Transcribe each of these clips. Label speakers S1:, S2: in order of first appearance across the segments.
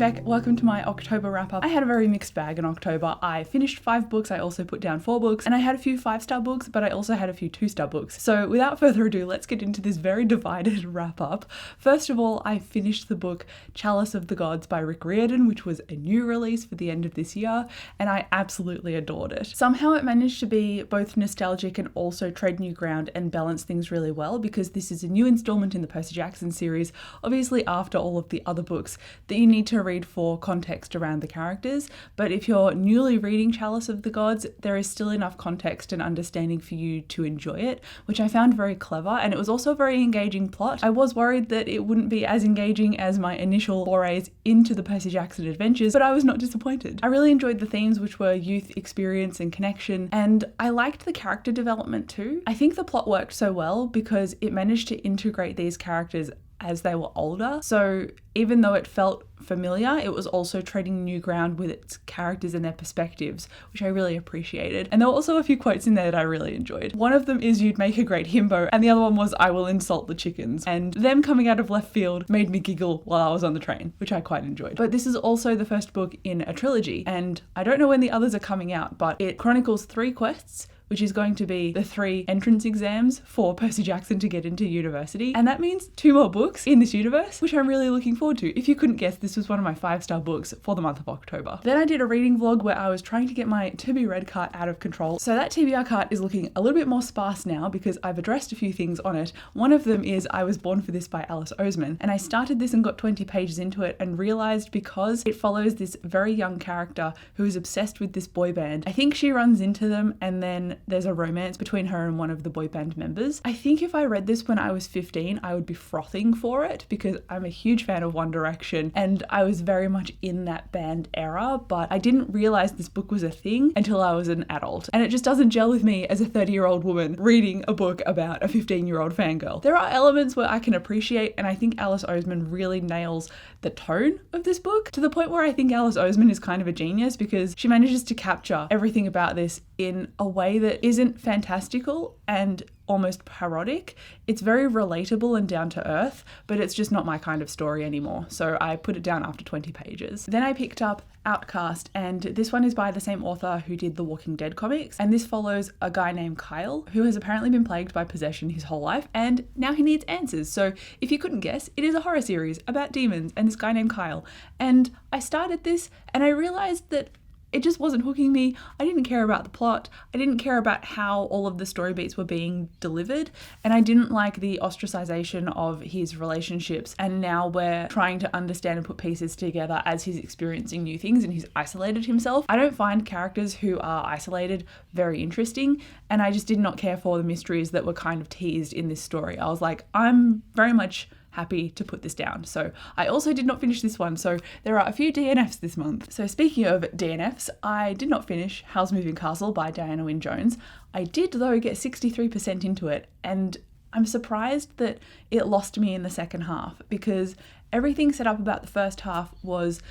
S1: back. Welcome to my October wrap up. I had a very mixed bag in October. I finished 5 books, I also put down 4 books, and I had a few 5-star books, but I also had a few 2-star books. So without further ado, let's get into this very divided wrap up. First of all, I finished the book Chalice of the Gods by Rick Riordan, which was a new release for the end of this year, and I absolutely adored it. Somehow it managed to be both nostalgic and also tread new ground and balance things really well, because this is a new installment in the Percy Jackson series, obviously after all of the other books that you need to read for context around the characters. But if you're newly reading Chalice of the Gods, there is still enough context and understanding for you to enjoy it, which I found very clever, and it was also a very engaging plot. I was worried that it wouldn't be as engaging as my initial forays into the Percy Jackson adventures, but I was not disappointed. I really enjoyed the themes, which were youth, experience, and connection, and I liked the character development too. I think the plot worked so well because it managed to integrate these characters as they were older. So even though it felt familiar, it was also treading new ground with its characters and their perspectives, which I really appreciated. And there were also a few quotes in there that I really enjoyed. One of them is, "You'd make a great himbo," and the other one was, "I will insult the chickens." And them coming out of left field made me giggle while I was on the train, which I quite enjoyed. But this is also the first book in a trilogy, and I don't know when the others are coming out, but it chronicles 3 quests, which is going to be the 3 entrance exams for Percy Jackson to get into university. And that means 2 more books in this universe, which I'm really looking forward to. If you couldn't guess, this was one of my 5-star books for the month of October. Then I did a reading vlog where I was trying to get my To Be Read cart out of control. So that TBR cart is looking a little bit more sparse now because I've addressed a few things on it. One of them is I Was Born for This by Alice Oseman. And I started this and got 20 pages into it and realized, because it follows this very young character who is obsessed with this boy band, I think she runs into them and then there's a romance between her and one of the boy band members. I think if I read this when I was 15, I would be frothing for it because I'm a huge fan of One Direction and I was very much in that band era, but I didn't realize this book was a thing until I was an adult. And it just doesn't gel with me as a 30-year-old woman reading a book about a 15-year-old fangirl. There are elements where I can appreciate, and I think Alice Oseman really nails the tone of this book to the point where I think Alice Oseman is kind of a genius because she manages to capture everything about this in a way that isn't fantastical and almost parodic. It's very relatable and down to earth, but it's just not my kind of story anymore. So I put it down after 20 pages. Then I picked up Outcast, and this one is by the same author who did the Walking Dead comics, and this follows a guy named Kyle who has apparently been plagued by possession his whole life, and now he needs answers. So if you couldn't guess, it is a horror series about demons and this guy named Kyle. And I started this and I realized that it just wasn't hooking me. I didn't care about the plot. I didn't care about how all of the story beats were being delivered. And I didn't like the ostracization of his relationships. And now we're trying to understand and put pieces together as he's experiencing new things and he's isolated himself. I don't find characters who are isolated very interesting. And I just did not care for the mysteries that were kind of teased in this story. I was like, I'm very much happy to put this down. So I also did not finish this one. So there are a few DNFs this month. So speaking of DNFs, I did not finish Howl's Moving Castle by Diana Wynne Jones. I did though get 63% into it, and I'm surprised that it lost me in the second half because everything set up about the first half was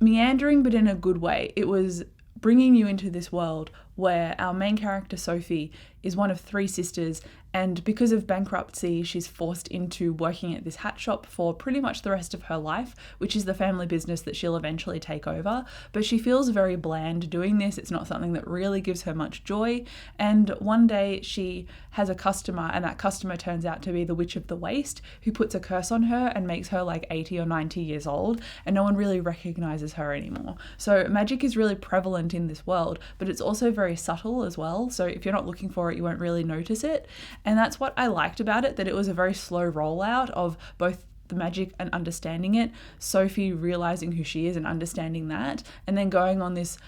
S1: meandering, but in a good way. It was bringing you into this world where our main character Sophie is one of 3 sisters, and because of bankruptcy she's forced into working at this hat shop for pretty much the rest of her life, which is the family business that she'll eventually take over. But she feels very bland doing this. It's not something that really gives her much joy, and one day she has a customer, and that customer turns out to be the Witch of the Waste, who puts a curse on her and makes her like 80 or 90 years old, and no one really recognizes her anymore. So magic is really prevalent in this world, but it's also very subtle as well. So if you're not looking for it, you won't really notice it. And that's what I liked about it, that it was a very slow rollout of both the magic and understanding it, Sophie realizing who she is and understanding that, and then going on this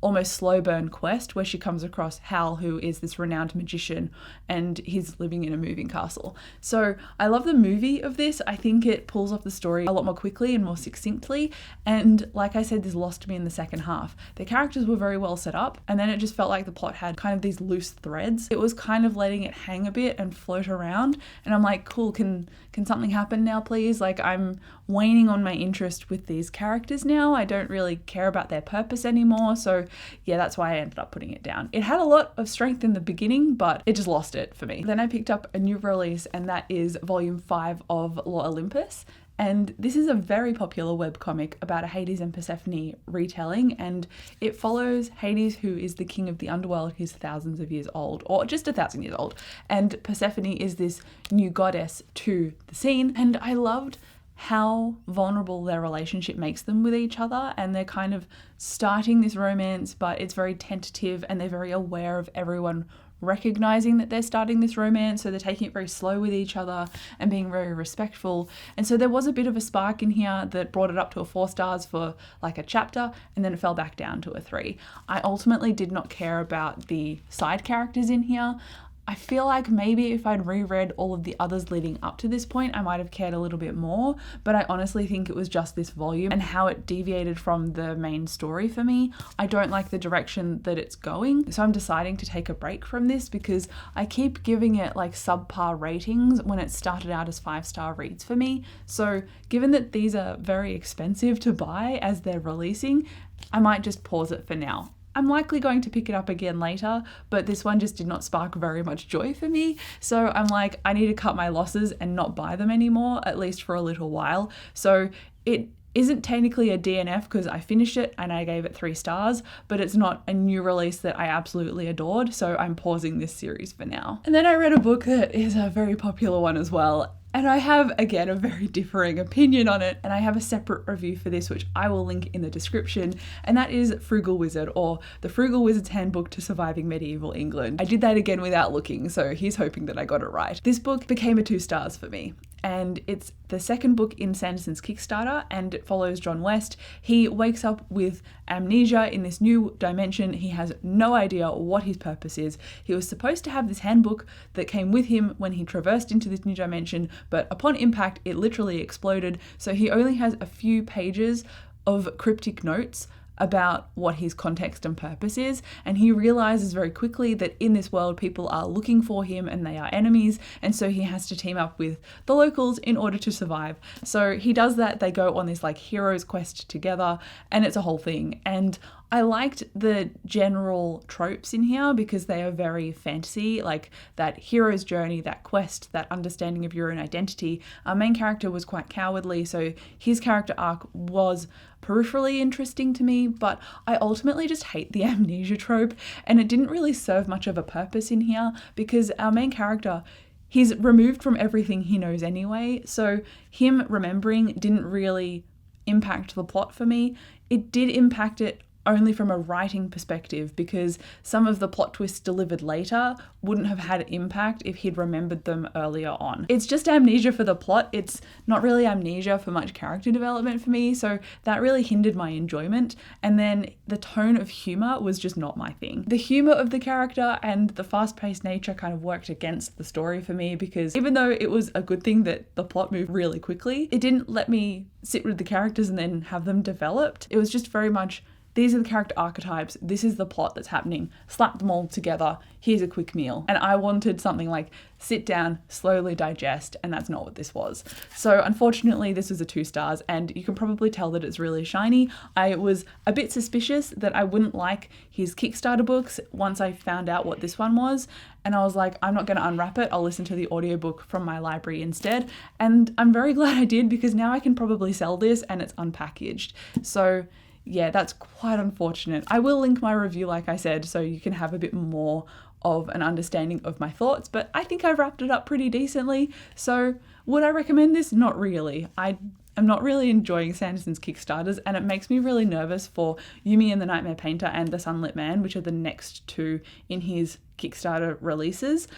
S1: almost slow burn quest where she comes across Hal, who is this renowned magician, and he's living in a moving castle. So I love the movie of this. I think it pulls off the story a lot more quickly and more succinctly. And like I said, this lost me in the second half. The characters were very well set up, and then it just felt like the plot had kind of these loose threads. It was kind of letting it hang a bit and float around. And I'm like, cool, can something happen now, please? Like, I'm waning on my interest with these characters now. I don't really care about their purpose anymore. So yeah, that's why I ended up putting it down. It had a lot of strength in the beginning, but it just lost it for me. Then I picked up a new release, and that is volume 5 of Law Olympus. And this is a very popular webcomic about a Hades and Persephone retelling, and it follows Hades, who is the king of the underworld. He's thousands of years old, or just 1,000 years old, and Persephone is this new goddess to the scene. And I loved how vulnerable their relationship makes them with each other, and they're kind of starting this romance, but it's very tentative, and they're very aware of everyone recognizing that they're starting this romance, so they're taking it very slow with each other and being very respectful. And so there was a bit of a spark in here that brought it up to a 4 stars for like a chapter, and then it fell back down to a 3. I ultimately did not care about the side characters in here. I feel like maybe if I'd reread all of the others leading up to this point, I might have cared a little bit more, but I honestly think it was just this volume and how it deviated from the main story for me. I don't like the direction that it's going, so I'm deciding to take a break from this because I keep giving it like subpar ratings when it started out as 5-star reads for me. So given that these are very expensive to buy as they're releasing, I might just pause it for now. I'm likely going to pick it up again later, but this one just did not spark very much joy for me. So I'm like, I need to cut my losses and not buy them anymore, at least for a little while. So it isn't technically a DNF because I finished it and I gave it 3 stars, but it's not a new release that I absolutely adored. So I'm pausing this series for now. And then I read a book that is a very popular one as well. And I have, again, a very differing opinion on it, and I have a separate review for this, which I will link in the description, and that is Frugal Wizard, or The Frugal Wizard's Handbook to Surviving Medieval England. I did that again without looking, so here's hoping that I got it right. This book became a 2 stars for me, and it's the second book in Sanderson's Kickstarter, and it follows John West. He wakes up with amnesia in this new dimension. He has no idea what his purpose is. He was supposed to have this handbook that came with him when he traversed into this new dimension, but upon impact, it literally exploded. So he only has a few pages of cryptic notes about what his context and purpose is, and he realizes very quickly that in this world people are looking for him and they are enemies, and so he has to team up with the locals in order to survive. So he does that. They go on this like hero's quest together, and it's a whole thing. And I liked the general tropes in here because they are very fantasy, like that hero's journey, that quest, that understanding of your own identity. Our main character was quite cowardly, so his character arc was peripherally interesting to me, but I ultimately just hate the amnesia trope, and it didn't really serve much of a purpose in here because our main character, he's removed from everything he knows anyway, so him remembering didn't really impact the plot for me. It did impact it only from a writing perspective, because some of the plot twists delivered later wouldn't have had impact if he'd remembered them earlier on. It's just amnesia for the plot. It's not really amnesia for much character development for me, so that really hindered my enjoyment. And then the tone of humor was just not my thing. The humor of the character and the fast-paced nature kind of worked against the story for me, because even though it was a good thing that the plot moved really quickly, it didn't let me sit with the characters and then have them developed. It was just very much, these are the character archetypes, this is the plot that's happening, slap them all together, here's a quick meal. And I wanted something like sit down, slowly digest, and that's not what this was. So unfortunately, this was a 2 stars, and you can probably tell that it's really shiny. I was a bit suspicious that I wouldn't like his Kickstarter books once I found out what this one was, and I was like, I'm not going to unwrap it, I'll listen to the audiobook from my library instead. And I'm very glad I did, because now I can probably sell this and it's unpackaged. So yeah, that's quite unfortunate. I will link my review, like I said, so you can have a bit more of an understanding of my thoughts, but I think I've wrapped it up pretty decently. So would I recommend this? Not really. I'm not really enjoying Sanderson's Kickstarters, and it makes me really nervous for Yumi and the Nightmare Painter and The Sunlit Man, which are the next 2 in his Kickstarter releases.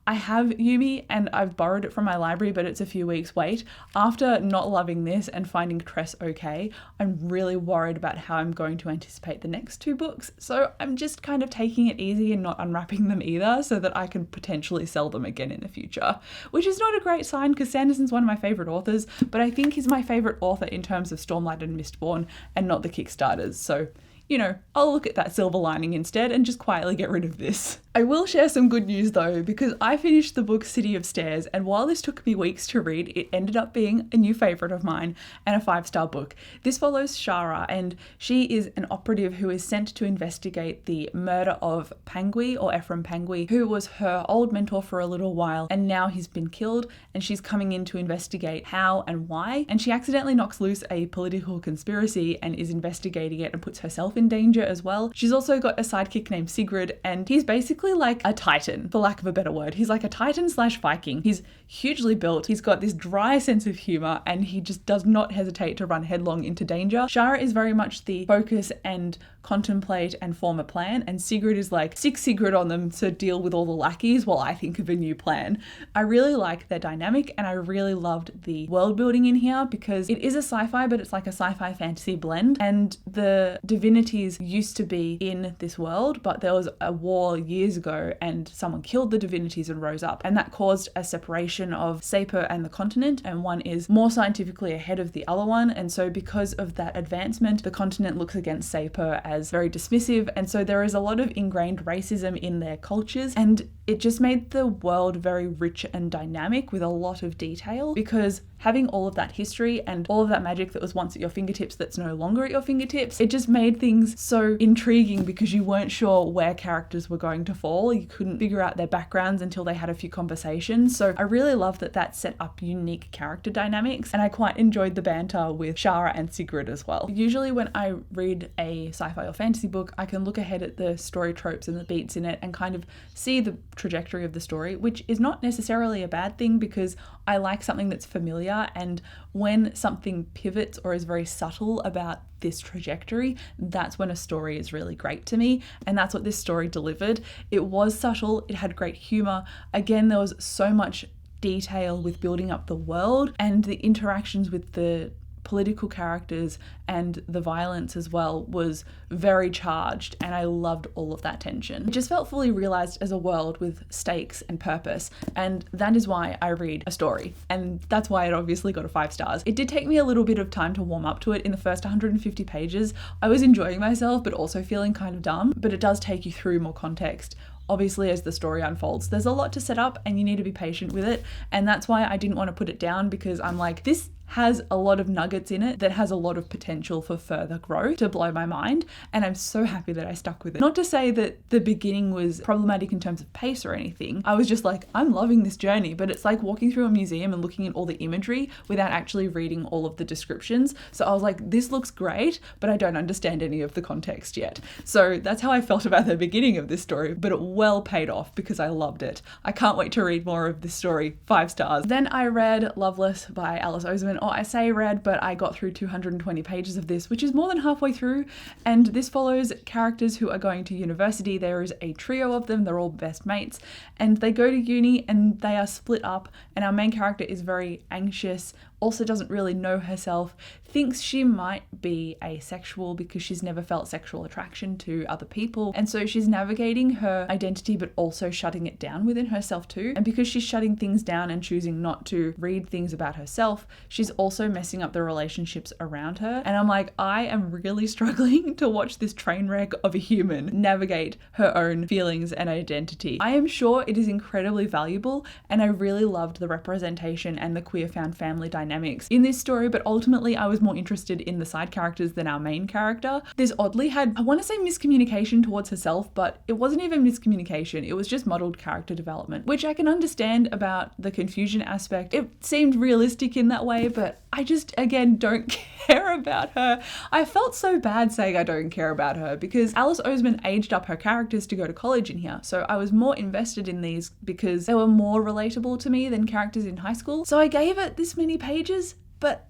S1: I have Yumi and I've borrowed it from my library, but it's a few weeks wait. After not loving this and finding Tress okay, I'm really worried about how I'm going to anticipate the next 2 books. So I'm just kind of taking it easy and not unwrapping them either, so that I can potentially sell them again in the future, which is not a great sign because Sanderson's one of my favorite authors, but I think he's my favorite author in terms of Stormlight and Mistborn and not the Kickstarters. So, you know, I'll look at that silver lining instead and just quietly get rid of this. I will share some good news though, because I finished the book City of Stairs, and while this took me weeks to read, it ended up being a new favourite of mine and a 5-star book. This follows Shara, and she is an operative who is sent to investigate the murder of Pangui, or Ephraim Pangui, who was her old mentor for a little while, and now he's been killed, and she's coming in to investigate how and why, and she accidentally knocks loose a political conspiracy and is investigating it and puts herself in danger as well. She's also got a sidekick named Sigrid, and he's basically like a titan, for lack of a better word. He's like a titan slash Viking. He's hugely built, he's got this dry sense of humour, and he just does not hesitate to run headlong into danger. Shara is very much the focus and contemplate and form a plan, and Sigrid is like, stick Sigrid on them to deal with all the lackeys while I think of a new plan. I really like their dynamic, and I really loved the world building in here because it is a sci-fi, but it's like a sci-fi fantasy blend, and the divinities used to be in this world, but there was a war years ago and someone killed the divinities and rose up, and that caused a separation of Sapor and the continent, and one is more scientifically ahead of the other one, and so because of that advancement, the continent looks against Sapor as very dismissive, and so there is a lot of ingrained racism in their cultures, and it just made the world very rich and dynamic with a lot of detail, because having all of that history and all of that magic that was once at your fingertips that's no longer at your fingertips, it just made things so intriguing because you weren't sure where characters were going to fall. You couldn't figure out their backgrounds until they had a few conversations. So I really love that that set up unique character dynamics, and I quite enjoyed the banter with Shara and Sigrid as well. Usually when I read a sci-fi or fantasy book, I can look ahead at the story tropes and the beats in it and kind of see the trajectory of the story, which is not necessarily a bad thing because I like something that's familiar, and when something pivots or is very subtle about this trajectory, that's when a story is really great to me, and that's what this story delivered. It was subtle, it had great humor. Again, there was so much detail with building up the world, and the interactions with the political characters and the violence as well was very charged, and I loved all of that tension. It just felt fully realized as a world with stakes and purpose, and that is why I read a story, and that's why it obviously got a 5 stars. It did take me a little bit of time to warm up to it. In the first 150 pages, I was enjoying myself but also feeling kind of dumb, but it does take you through more context. Obviously, as the story unfolds, there's a lot to set up and you need to be patient with it, and that's why I didn't want to put it down, because I'm like, this has a lot of nuggets in it that has a lot of potential for further growth to blow my mind, and I'm so happy that I stuck with it. Not to say that the beginning was problematic in terms of pace or anything. I was just like, I'm loving this journey, but it's like walking through a museum and looking at all the imagery without actually reading all of the descriptions. So I was like, this looks great, but I don't understand any of the context yet. So that's how I felt about the beginning of this story, but it well paid off because I loved it. I can't wait to read more of this story. 5 stars. Then I read Loveless by Alice Oseman. Or I say read, but I got through 220 pages of this, which is more than halfway through, and this follows characters who are going to university. There is a trio of them, they're all best mates, and they go to uni and they are split up, and our main character is very anxious, also doesn't really know herself, thinks she might be asexual because she's never felt sexual attraction to other people, and so she's navigating her identity but also shutting it down within herself too. And because she's shutting things down and choosing not to read things about herself, she's also messing up the relationships around her, and I'm like, I am really struggling to watch this train wreck of a human navigate her own feelings and identity. I am sure it is incredibly valuable, and I really loved the representation and the queer found family dynamics in this story, but ultimately I was more interested in the side characters than our main character. This oddly had, I want to say, miscommunication towards herself, but it wasn't even miscommunication, it was just muddled character development, which I can understand about the confusion aspect. It seemed realistic in that way, but I just, again, don't care about her. I felt so bad saying I don't care about her because Alice Oseman aged up her characters to go to college in here, so I was more invested in these because they were more relatable to me than characters in high school. So I gave it this many pages, but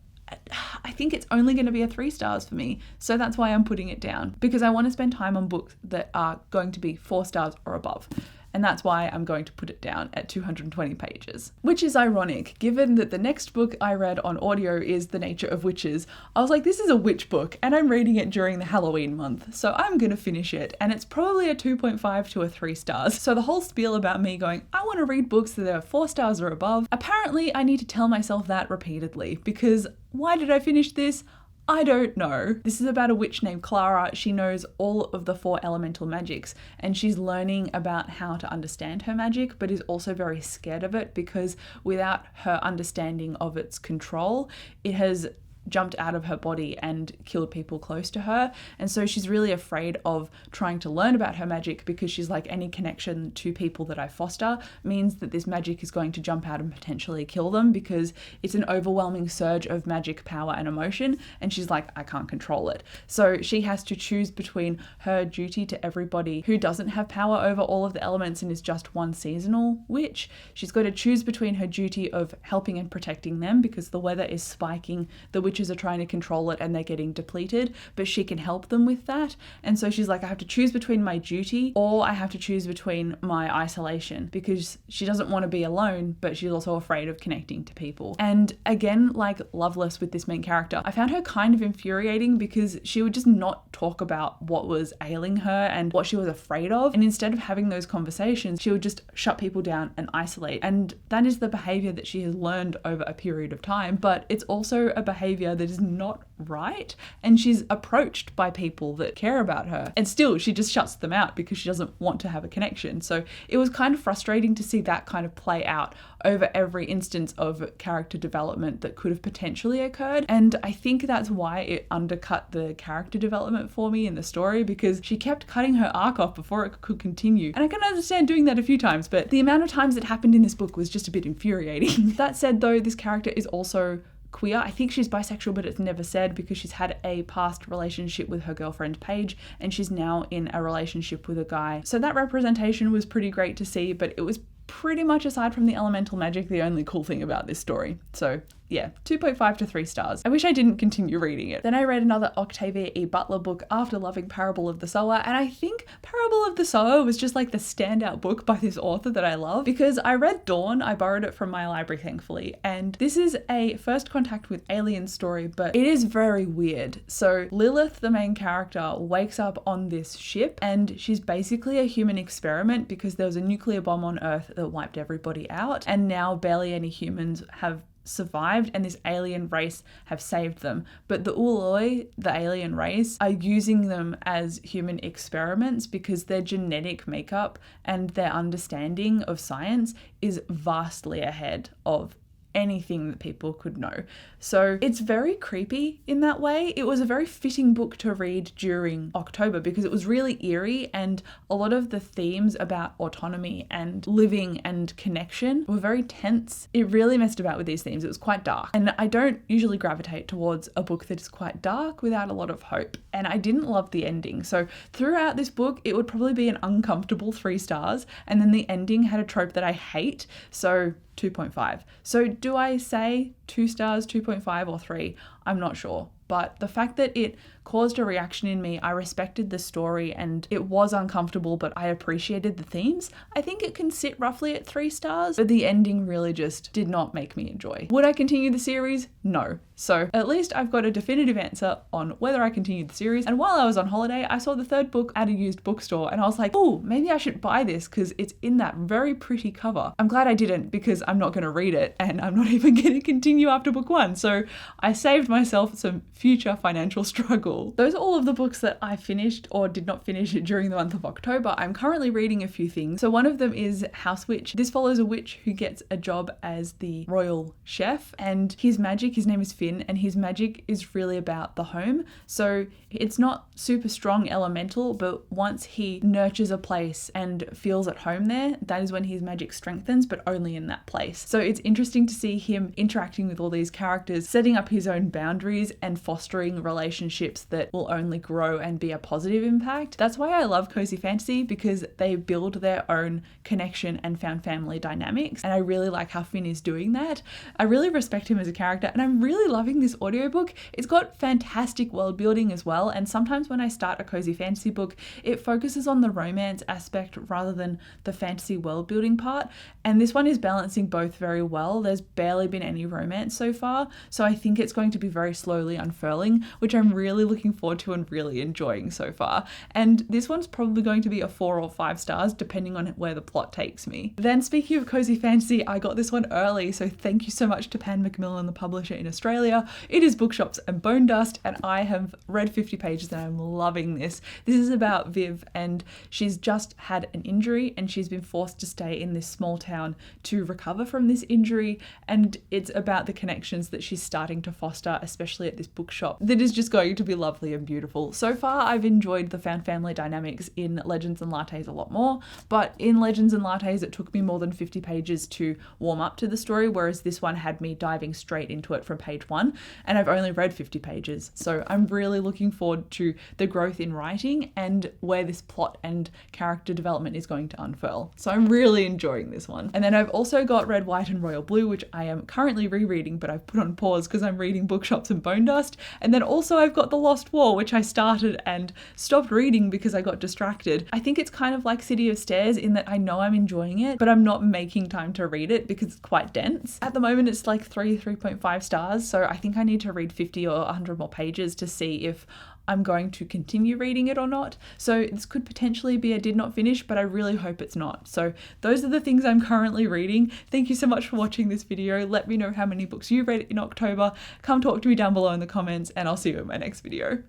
S1: I think it's only going to be a 3 stars for me, so that's why I'm putting it down, because I want to spend time on books that are going to be 4 stars or above. And that's why I'm going to put it down at 220 pages. Which is ironic, given that the next book I read on audio is The Nature of Witches. I was like, this is a witch book, and I'm reading it during the Halloween month, so I'm gonna finish it, and it's probably a 2.5 to a 3 stars. So the whole spiel about me going, I want to read books that are 4 stars or above, apparently I need to tell myself that repeatedly, because why did I finish this? I don't know. This is about a witch named Clara. She knows all of the 4 elemental magics and she's learning about how to understand her magic, but is also very scared of it because without her understanding of its control, it has jumped out of her body and killed people close to her. And so she's really afraid of trying to learn about her magic because she's like, any connection to people that I foster means that this magic is going to jump out and potentially kill them because it's an overwhelming surge of magic, power and emotion. And she's like, I can't control it. So she has to choose between her duty to everybody who doesn't have power over all of the elements and is just one seasonal witch. She's got to choose between her duty of helping and protecting them because the weather is spiking, the witches are trying to control it and they're getting depleted, but she can help them with that. And so she's like, I have to choose between my duty or I have to choose between my isolation because she doesn't want to be alone, but she's also afraid of connecting to people. And again, like Loveless with this main character, I found her kind of infuriating because she would just not talk about what was ailing her and what she was afraid of. And instead of having those conversations, she would just shut people down and isolate. And that is the behavior that she has learned over a period of time, but it's also a behavior that is not right. And she's approached by people that care about her. And still, she just shuts them out because she doesn't want to have a connection. So it was kind of frustrating to see that kind of play out over every instance of character development that could have potentially occurred. And I think that's why it undercut the character development for me in the story, because she kept cutting her arc off before it could continue. And I can understand doing that a few times, but the amount of times it happened in this book was just a bit infuriating. That said though, this character is also queer. I think she's bisexual, but it's never said because she's had a past relationship with her girlfriend Paige and she's now in a relationship with a guy. So that representation was pretty great to see, but it was pretty much, aside from the elemental magic, the only cool thing about this story. So yeah, 2.5 to 3 stars. I wish I didn't continue reading it. Then I read another Octavia E. Butler book after loving Parable of the Sower, and I think Parable of the Sower was just like the standout book by this author that I love, because I read Dawn, I borrowed it from my library thankfully, and this is a first contact with alien story, but it is very weird. So Lilith, the main character, wakes up on this ship and she's basically a human experiment because there was a nuclear bomb on Earth that wiped everybody out, and now barely any humans have survived and this alien race have saved them. But the Uloi, the alien race, are using them as human experiments because their genetic makeup and their understanding of science is vastly ahead of anything that people could know. So it's very creepy in that way. It was a very fitting book to read during October because it was really eerie, and a lot of the themes about autonomy and living and connection were very tense. It really messed about with these themes. It was quite dark, and I don't usually gravitate towards a book that is quite dark without a lot of hope, and I didn't love the ending. So throughout this book it would probably be an uncomfortable 3 stars, and then the ending had a trope that I hate, so 2.5. So do I say 2 stars, 2.5 or 3? I'm not sure. But the fact that it caused a reaction in me, I respected the story and it was uncomfortable, but I appreciated the themes. I think it can sit roughly at 3 stars, but the ending really just did not make me enjoy. Would I continue the series? No. So at least I've got a definitive answer on whether I continue the series. And while I was on holiday, I saw the 3rd book at a used bookstore and I was like, oh, maybe I should buy this because it's in that very pretty cover. I'm glad I didn't because I'm not going to read it and I'm not even going to continue after book 1. So I saved myself some future financial struggle. Those are all of the books that I finished or did not finish during the month of October. I'm currently reading a few things. So one of them is House Witch. This follows a witch who gets a job as the royal chef, and his name is Finn, and his magic is really about the home. So it's not super strong elemental, but once he nurtures a place and feels at home there, that is when his magic strengthens, but only in that place. So it's interesting to see him interacting with all these characters, setting up his own boundaries and fostering relationships that will only grow and be a positive impact. That's why I love cozy fantasy, because they build their own connection and found family dynamics, and I really like how Finn is doing that. I really respect him as a character, and I'm really loving this audiobook. It's got fantastic world building as well, and sometimes when I start a cozy fantasy book, it focuses on the romance aspect rather than the fantasy world building part, and this one is balancing both very well. There's barely been any romance so far, so I think it's going to be very slowly unfurling, which I'm really looking forward to and really enjoying so far. And this one's probably going to be a 4 or 5 stars depending on where the plot takes me. Then speaking of cozy fantasy, I got this one early, so thank you so much to Pan Macmillan, the publisher in Australia. It is Bookshops and Bone Dust, and I have read 50 pages and I'm loving this. This is about Viv, and she's just had an injury and she's been forced to stay in this small town to recover from this injury, and it's about the connections that she's starting to foster, especially at this bookshop, that is just going to be lovely and beautiful. So far I've enjoyed the found family dynamics in Legends and Lattes a lot more, but in Legends and Lattes it took me more than 50 pages to warm up to the story, whereas this one had me diving straight into it from page 1, and I've only read 50 pages. So I'm really looking forward to the growth in writing and where this plot and character development is going to unfurl. So I'm really enjoying this one. And then I've also got Red, White and Royal Blue, which I am currently rereading, but I've put on pause because I'm reading Bookshops and Bone Dust. And then also I've got The Lost War, which I started and stopped reading because I got distracted. I think it's kind of like City of Stairs in that I know I'm enjoying it, but I'm not making time to read it because it's quite dense. At the moment it's like 3.5 stars, so I think I need to read 50 or 100 more pages to see if I'm going to continue reading it or not. So this could potentially be a did not finish, but I really hope it's not. So those are the things I'm currently reading. Thank you so much for watching this video. Let me know how many books you read in October. Come talk to me down below in the comments, and I'll see you in my next video.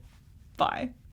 S1: Bye.